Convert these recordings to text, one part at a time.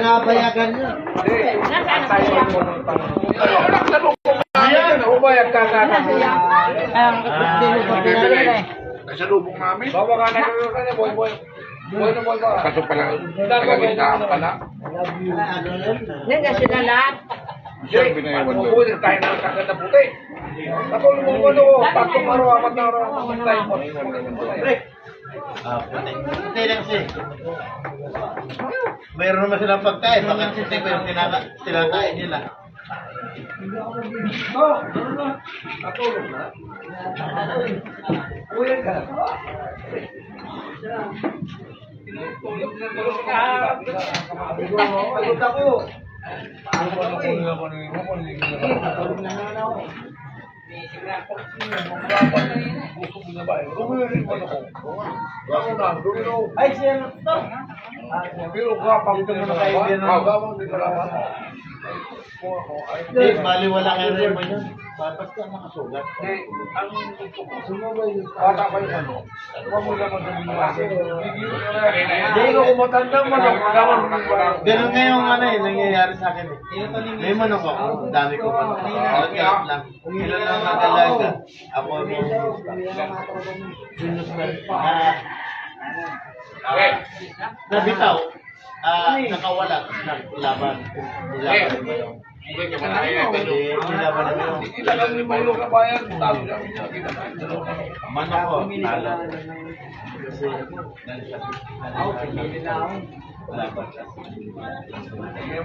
pinapayagan nyo. Ayan, umayag ka ka. Kasalubong namin. Bawa ka na kanya, boy. Boy na boy ka. Kaso pala, nagagintaan pala. Nandiyan sila lahat. Siyang binayawan doon. Uy, tayo na kagad na puti. Ako lumong ano, tatlong araw, apat na araw, tayo mo. Hindi lang siya. Mayroon naman silang pagkain. Bakit sisig ko yung tinakain nila? Natulog na. Uy, ka. Tulog ako. Ay, siya na ito. Hindi, baliwala kayo rin mo yun. Ba't ka makasugat? Bata pa yung ano. Huwag mo naman sabihin mo kasi. Hindi ko kumatandang manok. Ganun nga yung ano eh, nangyayari sa akin eh. May manok ako, ang dami ko manok. Nagkalat lang. Ilan lang nagalaga. Ako mo. Nabitaw. Nakawala. Naglaban. Nilaban yung manok. Nilaban yung manok. Ilagang limulo ka ba yan? Talo namin niya. Manok ko, talo. Kasi, wala pa siya.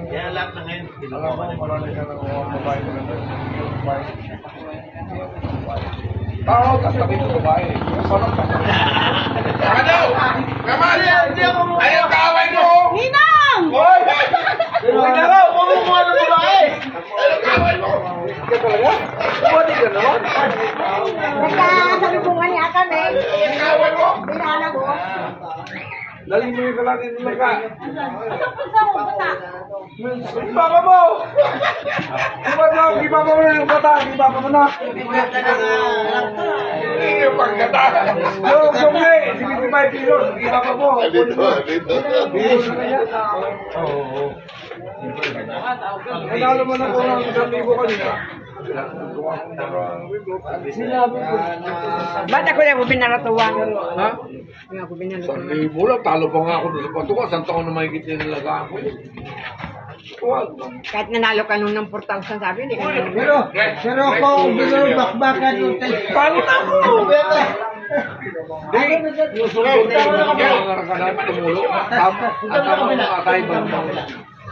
Kaya lahat na ngayon, kinuha ko na yung Marami ka ng mga babae na tao, kasabi ko babae. Parang Ano? Kamal! Ayaw kaaway mo! Ninang! Hoy! Uy, dalaw! Kumukuha ng babae! Ayaw kaaway mo! Ka talaga? Kumati ka naman? Nagkasalubungan niya kami. Ayaw kaaway mo! Binana ko. Lalim mo yung kalangin mo ka. Pusa mo, pusa. Ibaba mo! Ibaba mo na yung bata. Ibaba mo na. Hindi yung pagkata. Yung sumli, 75 kilos. Ibaba mo. Dito. Oo. Nanalo mo na ko ng 1,000 kanina. Sinabi ko. Ba't ako na ako binaratuan? Ha? Ako binaratuan. 1,000 lang. Talo pa nga ako doon sa patuka. Saan taon na mahigit yung nalagaan ko? Kahit nanalo ka nung ng 4,000 sabi, hindi ka nanalo. Pero kung binubakbakan yung Paano na mo? Susunod na mga rakanan, tumulo. At ako makakay ba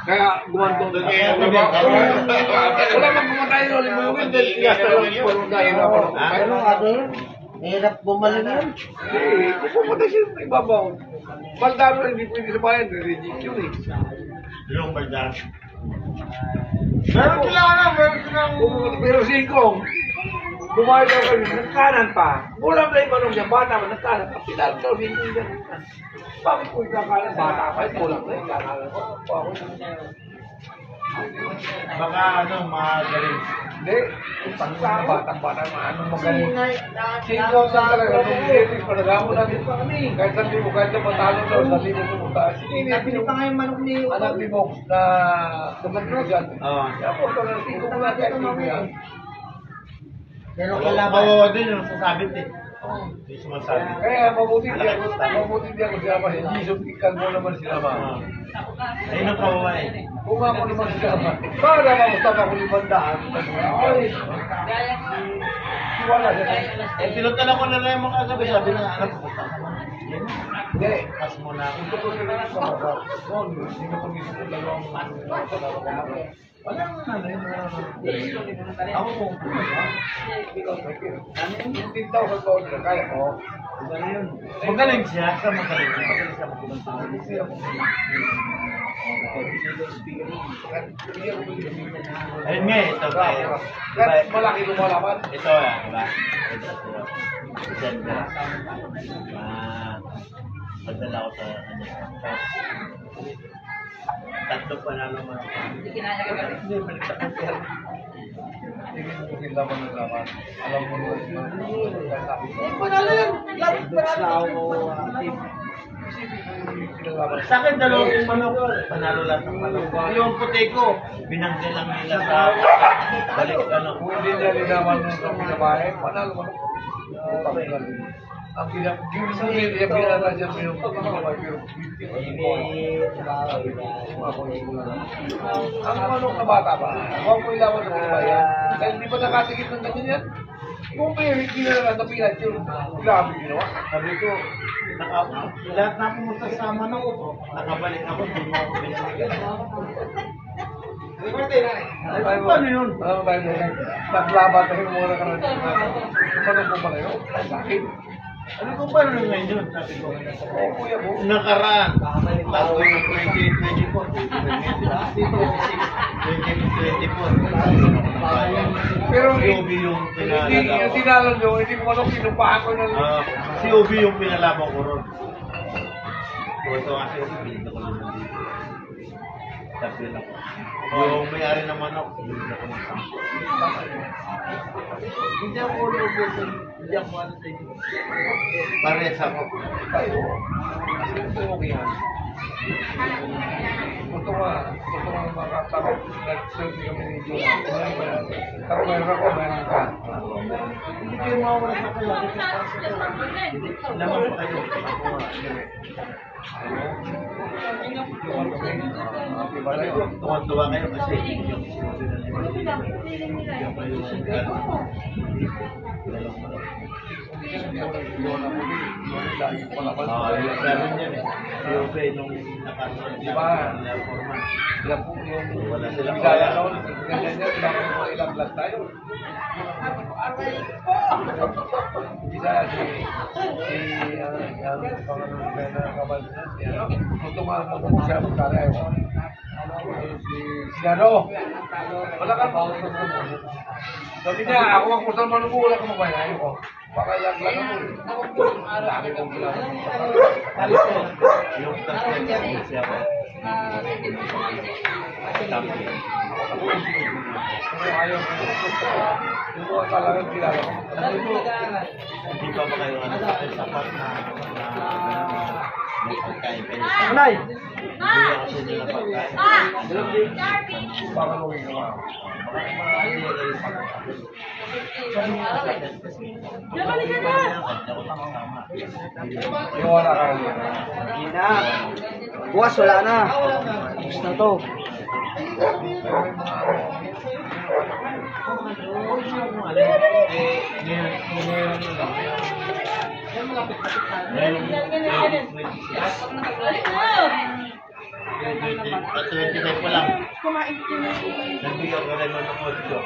kaya gumantong doon. Wala mang pumatay na ulit mo yung window. Tigas na lang yung dahil ako. hirap bumalik yun. Kung pumatay siya yung ibabaw. Baldaro hindi pwede sa bayan. Reject yun eh. Yung bagdar. Meron silang pero singkong. Bumayad daw kami, nagkanan pa. Ulam na yung manong niya, bata man, nagkanan pa. Pilar daw, hindi niya. Bakit ko ikakanan? Bata pa, ulam na yung kakanan ko. Baka ano, magaling. Hindi, pagka batang-bata, anong magaling. Singkong sa talaga, nung hindi, panagamo natin pa kami. Kahit sa libo, kahit sa matalo daw, sa libo pumunta. Pinili pa nga yung manok ni Anak libo na tumatlo dyan. Oo. Kaya po, talagang singkong na kaya libo yan. Pero kalabaw din yung sasabit eh. Hindi sumasabi. Kaya mabuti di ako sinama. Hindi sumikan mo naman sinama. Ayun ang kawawa eh. Kung ako naman sinama, para mamusta ako 500. Ay, wala siya. Eh, pinuntalan ko na lang yung mga kagabi. Sabi ng anak ko, Hindi. pas mo na ako. Gusto ko sila sa mga. Hindi na pag-isip ko dalawang wala naman na yun. Ako po. Yung 10,000 ba ulit kaya ko? Magaling siya. Sa magaling. Magaling siya magpunta. Ayun nga eh. Ito ba eh. Kahit malaki lumalaban. Ito ah. Diba? Ito. Gender. Padala ko sa ano. Tatlo pa na naman. Hindi kinaya ka gabi. Hindi, balik sa kanter. Hindi mo kung laban ng laban. Alam mo naman. Panalo yan. Panalo. isipin mo yung pinalaman. Sa akin, dalawang manok. Panalo lahat ng manok. Yung puti ko, binangga lang nila sa balik ano. Kung hindi niya linaman mo sa pinabahe, panalo mo. Ang pinala dyan mo yung pinabahe, pero ang manok na bata ba? Huwag mo ilawan sa pinabahe. Dahil hindi pa nakatigit ng ganyan yan. Kung may hindi na lang napilat yung grabe ginawa. Sabi ko, lahat na pumunta sa manok ko. Nakabalik ako, hindi mo ako binanggit. Ay, Paano yun? Ano ba yun? Naglaba tayo muna ka na. Manok mo pala yun? Sakit. Ano ko paano ngayon yun? Sabi ko, Oo, kuya mo. nakaraan. Bago yung 2024, 2024. Pero Si Obi yung hindi pinalaban. tinalo nyo, hindi mo manok, kinumpaan ko na. Si Obi yung pinalaban ko ron. Ito nga si Obi, binigyan ko lang ng dito. Sabi lang. Yung may-ari ng manok, binigyan ko ng sampo. Hindi ako ulo hindi ako ano sa inyo. Pares ako. Tayo. Ito okay yan. Ito nga mga tarot. Nag-selfie kami ni Juna. Tarot meron ako, meron ka. Hindi kayo mawawala sa kalaki sa parang sa laman pa kayo. Ako nga. Tuwan-tuwa kayo kasi yung sinabi na yung kayo sabi niya eh. Si Obe nung nakasunod na forman. Wala sila Bigaya noon, ganyan niya, ilang vlog tayo. Bigaya si pangalan na kabal niya, kung tumatakbo mo siya, magkala ayaw. Si Gano, wala ka pa. Sabi niya, ako ang kusang manubo, wala ka magbayan, ayaw ko. Baka ilang lang ako. Dami kong kilala. yung kasi siya ko. Ayaw ko. Yung mga talagang kilala ko. Hindi pa ba kayo ano sapat na may pagkain kayo? Anay! Hindi ako sa inyo ng pagkain. Baka luwi ka mga. Yung wala ka rin. Hindi na. Bukas wala na. Tapos na to. At 25 pa lang. Nagbigay ko rin ng audio.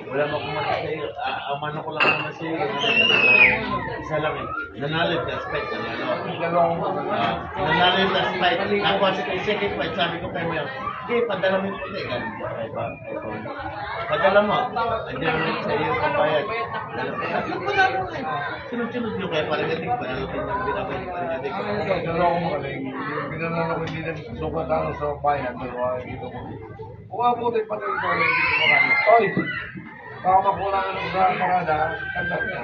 Wala mo kumanta sa iyo. Ang mano ko lang naman sa iyo. Isa lang eh. Nanalo yung aspect. Nanalo yung aspect. Ako sa second fight, sabi ko kay Mel, okay, padala mo yung puti. Padala mo. Andiyan mo sa iyo ang bayad. Sunod-sunod nyo kayo. Parang gating pa. Nalatin yung binabay. Parang gating. Dalawang magaling. Pinanalo ko hindi na sukat ano sa bayan. Dalawa dito ko. Kung abutin pa rin ito, hindi ko makano. Oy! Baka makulangan ng sa parada. Tanda niya.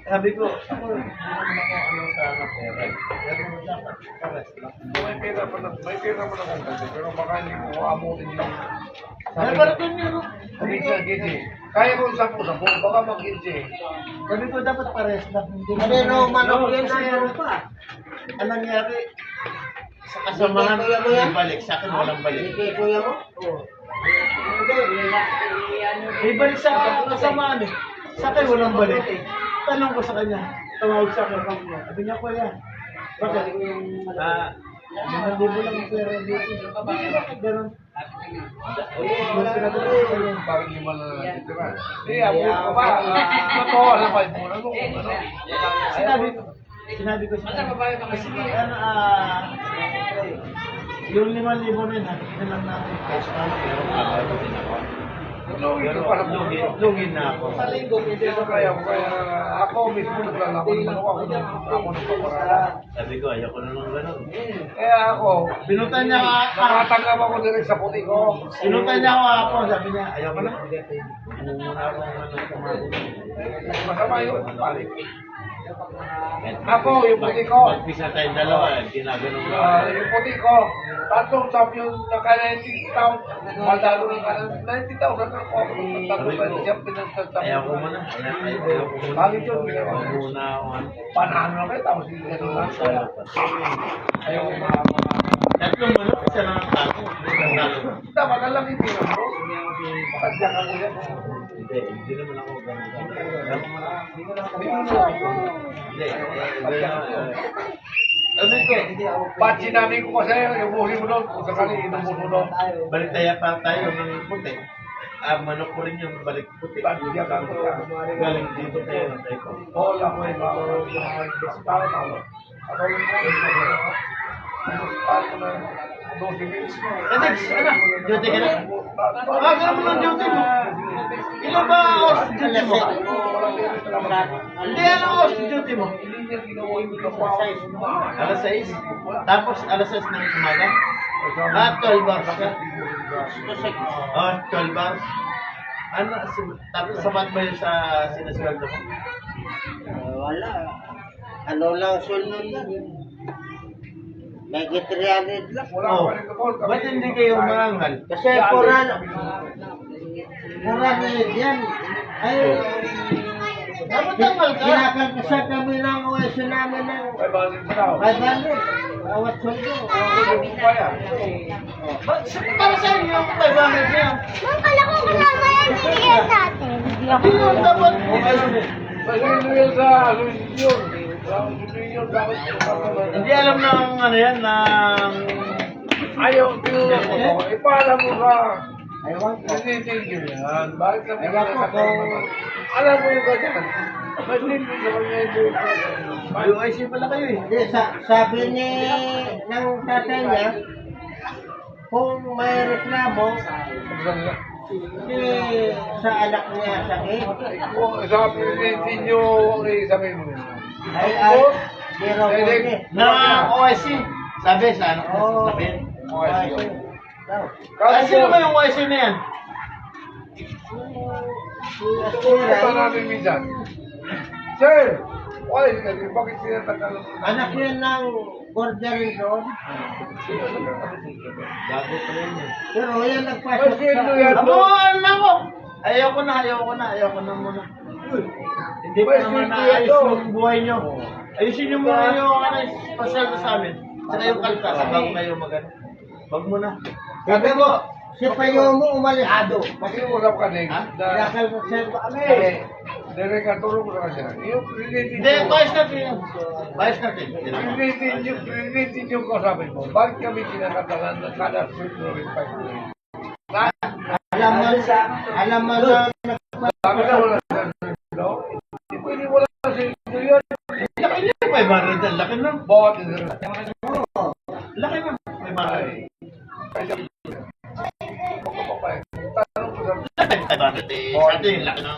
Sabi ko, ako, hindi naman ako ano sa pera. Pero dapat, pares lang. May pera pa na akong kasi. Pero baka hindi ko abutin yung... Ay, parang ganyan, no? Sabi ko, Gigi. Kaya ko 10-10. Baka mag-Gigi. Sabi ko, dapat pares lang. Hindi Ano, no, manok yan sa iyo pa. Ang nangyari, sa kasamahan, may balik. Sa akin, walang balik. Hindi kuya mo? Oo. May balik sa kasamahan eh. Sa akin, walang balik. Tanong ko sa kanya, tumawag sa akin. Sabi niya, kuya, bakit? Libo lang ang pera dito. Bakit ganun? Bakit lima na lang dito ka? Eh, abot ko ba? Totoo, alam ba? Ano? Sinabi ko sa kanya, kasi ano, yung 5,000 na yun, hatiin lang natin. Kasi pero kakain din ako. Lugin na ako. Kaya ako mismo naglalaman naman ako nagpaparala. Sabi ko, ayoko na ng ganun. Kaya ako, Binutan niya nakatanggap ako direct sa puti ko. Binutan niya ako. Sabi niya, ayoko na. Muna ako ng kumain. Masama yun, balik. Ako, yung puti ko. Magpisa tayong dalawa, ginaganon ko. Yung puti ko, tatlong champion na ka 90,000. Madalo ng ka 90,000 ako. Tatlong ka champion ng Ayaw ko muna. Ayaw ko muna. Bakit yun? Huwag muna ako ano. Panalo na kayo, tapos hindi ka lang. Ayaw ko Tatlong manok, isa lang ang tago. Isang talo. Dapat alam yung pino mo. Makadya ka muna. Hindi naman ako ganun. Hindi. Ba't sinabi ko kasi yung buhi mo doon, kung sakali inumun mo doon. Balik tayo pa tayo ng puti. Manok ko rin yung balik puti. Bagya ka ko. Galing dito tayo ng tayo. Oo, lang mo yung para tao. Ako yung para na 12 minutes mo. Next, ano? Duty ka na? Ganun mo ng duty mo. Ilan ba ang oras ng duty mo? Hindi, anong oras ng duty mo? Alas 6. Tapos alas 6 ng umaga? 12 hours ka? 12 hours. Ano, tapos sapat ba yun sa sinasweldo mo? Wala. Ano lang sunod lang. May 300 lang. Oh. Ba't hindi kayo marangal? Kasi Quran yan. Ay, Dapat tangal ka. kinakagkasa kami ng OS namin ng 500. Awat sweldo. Para sa inyo yung 500 niya. Ma'am, kala ko kasama yan bigyan natin. Hindi mo dapat. Hindi alam ng ano yan, ng... Ayaw, tinulong mo. Ipaalam mo ka. Ayaw ko. Natitigil yan. Bakit ka may Ayaw ko. nakakatawa? Alam mo yung ganyan. Mas hindi sa kanya yung UIC pala kayo eh. Hindi, sabi ng tatay niya, kung may reklamo, sa anak niya sakit, sabi ninyo ang isabi mo. ay, zero point. Na OIC. Sabi sa ano? Oo. Sabi. Kasi Sino ba yung OIC na yan? Ito namin minsan. Sir! Wala kasi, bakit sinatagal mo? Anak niya ng border road, Bago pa yan eh. pero yan nagpasok Mas yun yan. Abo, ano na ako? Ayoko na muna. Hindi pa naman naayos yung buhay nyo. Ayusin nyo muna yung pasal sa amin. Saka yung kaltas, bago kayo magano. Wag mo na. Sabi mo, si Payo mo umalis. Makiusap ka din. Kinakal ko siya kami. Dere ka, tulong ko na siya. Yung Hindi, related bayas natin yan. Bayas natin. related yung kausapin mo. Bakit kami kinakatalan ng kada suit mo rin pa rin? Alam mo na Sabi na wala sa no? Hindi pwede wala sa ito yun. Laki na, 500 ang laki na. Bawat ito. Laki na, 500. Tanong ko sa 500 eh. Sa atin, laki na.